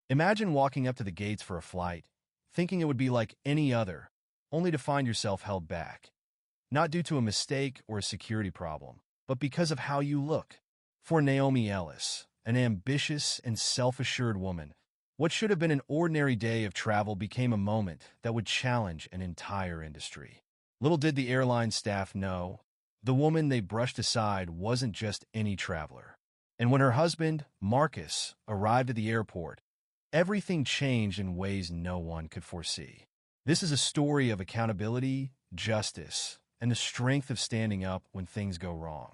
Imagine walking up to the gates for a flight, thinking it would be like any other, only to find yourself held back. Not due to a mistake or a security problem, but because of how you look. For Naomi Ellis, an ambitious and self-assured woman, what should have been an ordinary day of travel became a moment that would challenge an entire industry. Little did the airline staff know, the woman they brushed aside wasn't just any traveler. And when her husband, Marcus, arrived at the airport, everything changed in ways no one could foresee. This is a story of accountability, justice, and the strength of standing up when things go wrong.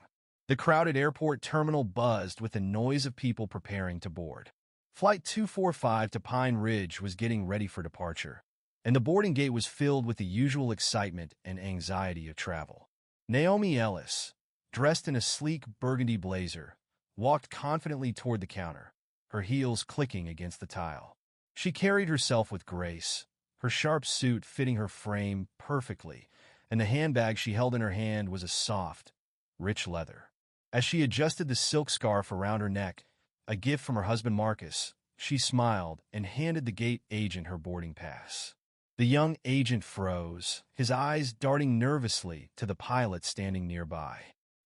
The crowded airport terminal buzzed with the noise of people preparing to board. Flight 245 to Pine Ridge was getting ready for departure, and the boarding gate was filled with the usual excitement and anxiety of travel. Naomi Ellis, dressed in a sleek burgundy blazer, walked confidently toward the counter, her heels clicking against the tile. She carried herself with grace, her sharp suit fitting her frame perfectly, and the handbag she held in her hand was a soft, rich leather. As she adjusted the silk scarf around her neck, a gift from her husband Marcus, she smiled and handed the gate agent her boarding pass. The young agent froze, his eyes darting nervously to the pilot standing nearby.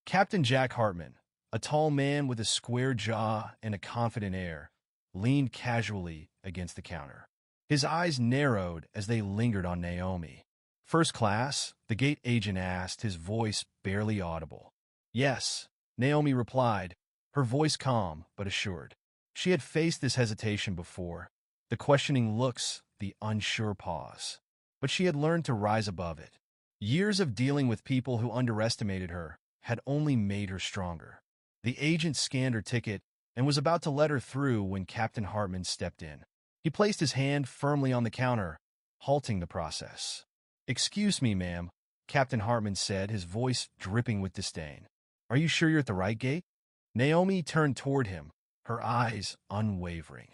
Captain Jack Hartman, a tall man with a square jaw and a confident air, leaned casually against the counter. His eyes narrowed as they lingered on Naomi. "First class?" the gate agent asked, his voice barely audible. "Yes," Naomi replied, her voice calm but assured. She had faced this hesitation before, the questioning looks, the unsure pause. But she had learned to rise above it. Years of dealing with people who underestimated her had only made her stronger. The agent scanned her ticket and was about to let her through when Captain Hartman stepped in. He placed his hand firmly on the counter, halting the process. "Excuse me, ma'am," Captain Hartman said, his voice dripping with disdain. "Are you sure you're at the right gate?" Naomi turned toward him, her eyes unwavering.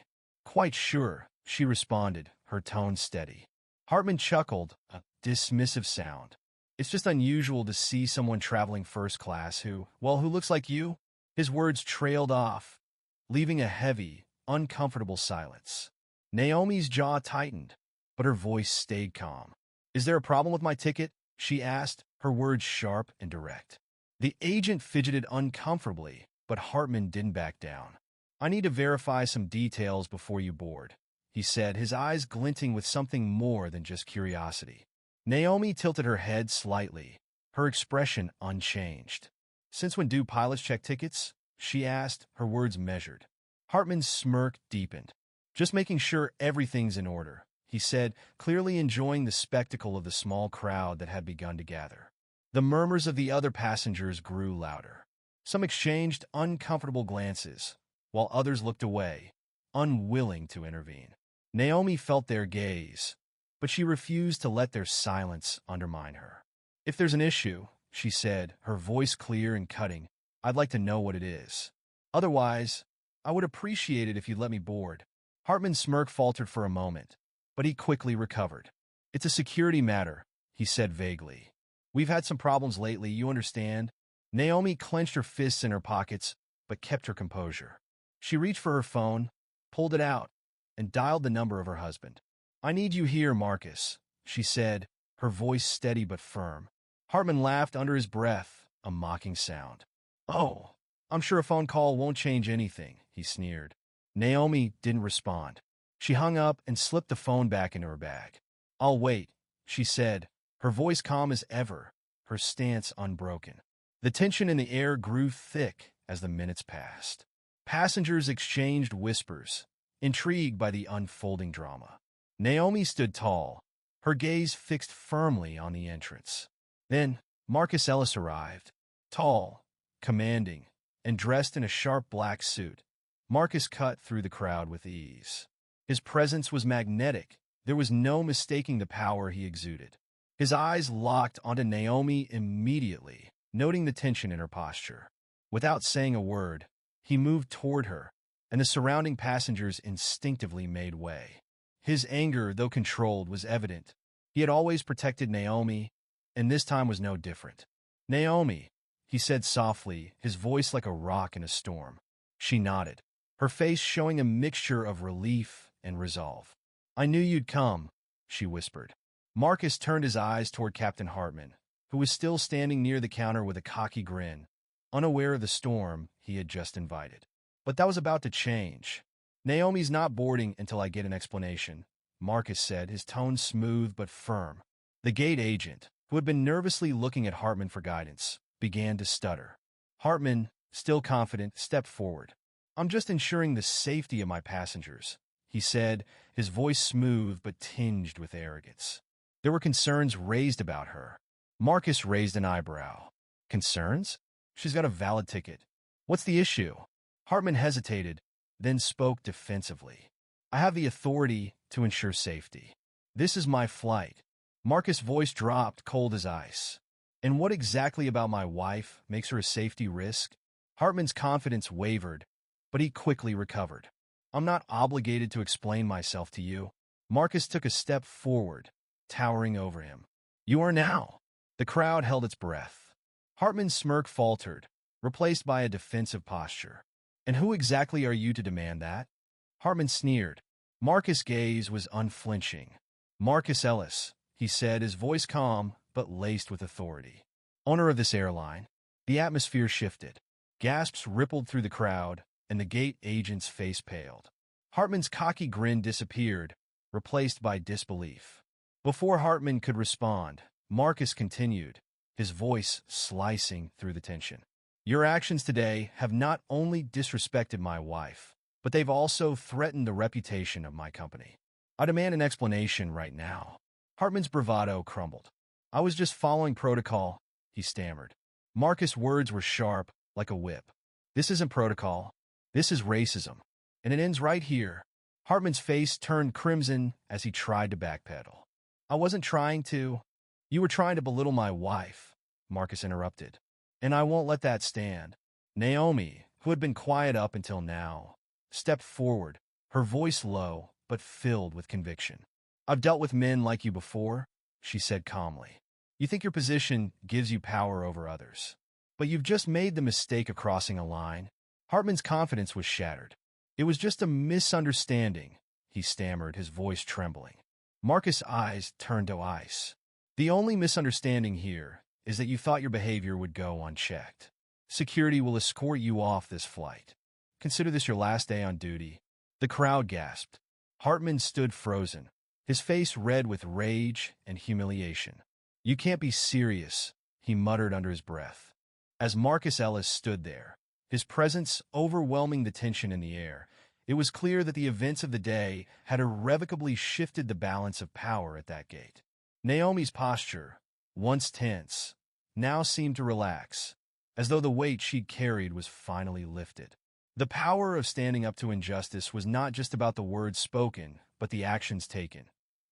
"Quite sure," she responded, her tone steady. Hartman chuckled, a dismissive sound. "It's just unusual to see someone traveling first class who looks like you." His words trailed off, leaving a heavy, uncomfortable silence. Naomi's jaw tightened, but her voice stayed calm. "Is there a problem with my ticket?" she asked, her words sharp and direct. The agent fidgeted uncomfortably, but Hartman didn't back down. "I need to verify some details before you board," he said, his eyes glinting with something more than just curiosity. Naomi tilted her head slightly, her expression unchanged. "Since when do pilots check tickets?" she asked, her words measured. Hartman's smirk deepened. "Just making sure everything's in order," he said, clearly enjoying the spectacle of the small crowd that had begun to gather. The murmurs of the other passengers grew louder. Some exchanged uncomfortable glances, while others looked away, unwilling to intervene. Naomi felt their gaze, but she refused to let their silence undermine her. "If there's an issue," she said, her voice clear and cutting, "I'd like to know what it is. Otherwise, I would appreciate it if you'd let me board." Hartman's smirk faltered for a moment, but he quickly recovered. "It's a security matter," he said vaguely. "We've had some problems lately, you understand." Naomi clenched her fists in her pockets, but kept her composure. She reached for her phone, pulled it out, and dialed the number of her husband. "I need you here, Marcus," she said, her voice steady but firm. Hartman laughed under his breath, a mocking sound. "Oh, I'm sure a phone call won't change anything," he sneered. Naomi didn't respond. She hung up and slipped the phone back into her bag. "I'll wait," she said, her voice calm as ever, her stance unbroken. The tension in the air grew thick as the minutes passed. Passengers exchanged whispers, intrigued by the unfolding drama. Naomi stood tall, her gaze fixed firmly on the entrance. Then Marcus Ellis arrived, tall, commanding, and dressed in a sharp black suit. Marcus cut through the crowd with ease. His presence was magnetic. There was no mistaking the power he exuded. His eyes locked onto Naomi immediately, noting the tension in her posture. Without saying a word, he moved toward her, and the surrounding passengers instinctively made way. His anger, though controlled, was evident. He had always protected Naomi, and this time was no different. "Naomi," he said softly, his voice like a rock in a storm. She nodded, her face showing a mixture of relief and resolve. "I knew you'd come," she whispered. Marcus turned his eyes toward Captain Hartman, who was still standing near the counter with a cocky grin, unaware of the storm he had just invited. But that was about to change. "Naomi's not boarding until I get an explanation," Marcus said, his tone smooth but firm. The gate agent, who had been nervously looking at Hartman for guidance, began to stutter. Hartman, still confident, stepped forward. "I'm just ensuring the safety of my passengers," he said, his voice smooth but tinged with arrogance. There were concerns raised about her. Marcus raised an eyebrow. "Concerns? She's got a valid ticket. What's the issue?" Hartman hesitated, then spoke defensively. "I have the authority to ensure safety. This is my flight." Marcus' voice dropped cold as ice. "And what exactly about my wife makes her a safety risk?" Hartman's confidence wavered, but he quickly recovered. "I'm not obligated to explain myself to you." Marcus took a step forward, towering over him. "You are now." The crowd held its breath. Hartman's smirk faltered, replaced by a defensive posture. "And who exactly are you to demand that?" Hartman sneered. Marcus' gaze was unflinching. "Marcus Ellis," he said, his voice calm but laced with authority. "Owner of this airline." The atmosphere shifted. Gasps rippled through the crowd, and the gate agent's face paled. Hartman's cocky grin disappeared, replaced by disbelief. Before Hartman could respond, Marcus continued, his voice slicing through the tension. "Your actions today have not only disrespected my wife, but they've also threatened the reputation of my company. I demand an explanation right now." Hartman's bravado crumbled. "I was just following protocol," he stammered. Marcus' words were sharp, like a whip. "This isn't protocol. This is racism. And it ends right here." Hartman's face turned crimson as he tried to backpedal. "I wasn't trying to." "You were trying to belittle my wife," Marcus interrupted. "And I won't let that stand." Naomi, who had been quiet up until now, stepped forward, her voice low but filled with conviction. "I've dealt with men like you before," she said calmly. "You think your position gives you power over others. But you've just made the mistake of crossing a line." Hartman's confidence was shattered. "It was just a misunderstanding," he stammered, his voice trembling. Marcus' eyes turned to ice. "The only misunderstanding here is that you thought your behavior would go unchecked. Security will escort you off this flight. Consider this your last day on duty." The crowd gasped. Hartman stood frozen, his face red with rage and humiliation. "You can't be serious," he muttered under his breath. As Marcus Ellis stood there, his presence overwhelming the tension in the air, it was clear that the events of the day had irrevocably shifted the balance of power at that gate. Naomi's posture, once tense, now seemed to relax, as though the weight she'd carried was finally lifted. The power of standing up to injustice was not just about the words spoken, but the actions taken.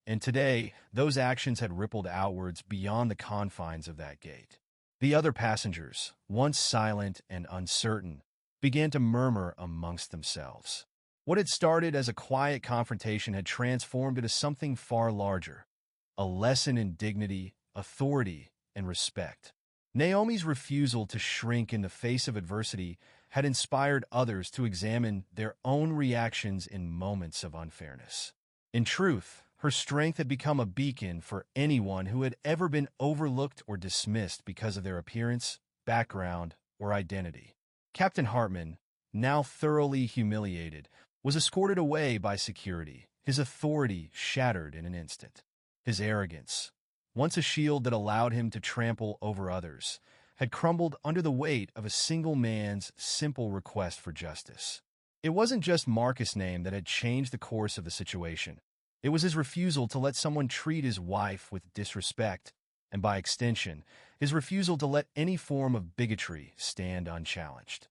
And today, those actions had rippled outwards beyond the confines of that gate. The other passengers, once silent and uncertain, began to murmur amongst themselves. What had started as a quiet confrontation had transformed into something far larger, a lesson in dignity, authority, and respect. Naomi's refusal to shrink in the face of adversity had inspired others to examine their own reactions in moments of unfairness. In truth, her strength had become a beacon for anyone who had ever been overlooked or dismissed because of their appearance, background, or identity. Captain Hartman, now thoroughly humiliated, was escorted away by security, his authority shattered in an instant. His arrogance, once a shield that allowed him to trample over others, had crumbled under the weight of a single man's simple request for justice. It wasn't just Marcus' name that had changed the course of the situation. It was his refusal to let someone treat his wife with disrespect, and by extension, his refusal to let any form of bigotry stand unchallenged.